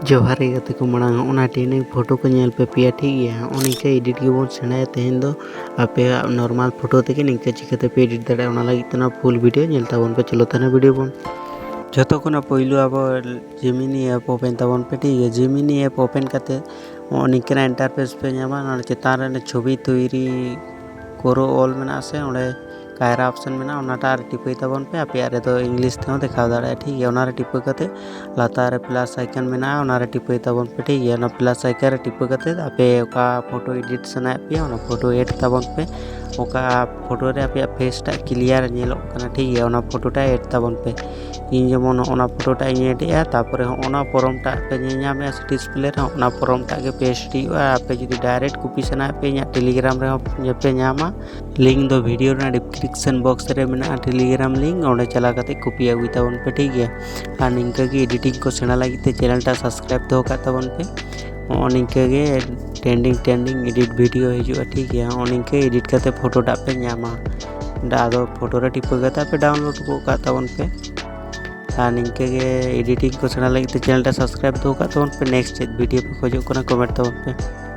जोहार गे गाते को मांग ओना ट्रेनिंग फोटो को नेल पे पिया ठीक गया ओनिका एडिट गेबोन सेणाया तेहेन दो आपे नॉर्मल फोटो तेगे निका चिकाते पे एडिट दाड़े ओना लागित तना फुल वीडियो नेल ताबोन पे चलो ताना वीडियो बोन जतो कोना पहिलो अब जेमिनी ऐप ओपन ताबोन पे ठीक है जेमिनी ऐप ओपन काते ओनिका इंटरफेस पे ᱧᱟᱢᱟ ᱱᱚᱰᱮ ᱪᱮᱛᱟᱱ ᱨᱮ ᱪᱷᱚᱵᱤ ᱛᱚᱭᱨᱤ ᱠᱚᱨᱚ ᱚᱞ ᱢᱮᱱᱟᱜᱼᱟ ᱥᱮ ᱚᱸᱰᱮ कायरा ऑप्शन में ओनाटा टिपे ताबन पे आपे रे इंग्लिश ते देखा दाड़ा ठीक है ओना रे टिपे कते लातार प्लस आइकन में ओना रे टिपे ताबन पे ठीक है ओना प्लस आइकन रे टिपे कते आपे ओका फोटो एडिट सना पे ओना फोटो एड ताबन पे ओका फोटो रे आपे फेस टा क्लियर नेलो कना ठीक है ओना फोटो टा एड ताबन पे इन जेमन ओना फोटो टा एडिया तारपरे ओना फॉर्म टा पे ᱧᱟᱢᱮ डिस्प्ले रे ओना फॉर्म टा के पेस्ट हुआ आपे जदी डायरेक्ट कॉपी सना पे टेलीग्राम रे पे ᱧामा लिंक दो वीडियो रे डिस्क्रिप्शन बॉक्स रे में टेलीग्राम लिंक और चला करते कॉपी आगुई ताबन पे ठीक है और निंका की एडिटिंग को सेना लगी चैनल टा सब्सक्राइब दो का ताबन पे और निंका के ट्रेंडिंग एडिट वीडियो हिजुआ ठीक है और निंका एडिट करते फोटो टा पे ᱧᱟᱢᱟ दादो फोटो रे टिपे करते पे डाउनलोड को का ताबन पे और निंका के एडिटिंग को सेना लगी चैनल टा सब्सक्राइब दो का ताबन पे नेक्स्ट वीडियो पे खोजो कमेंट ताबन पे।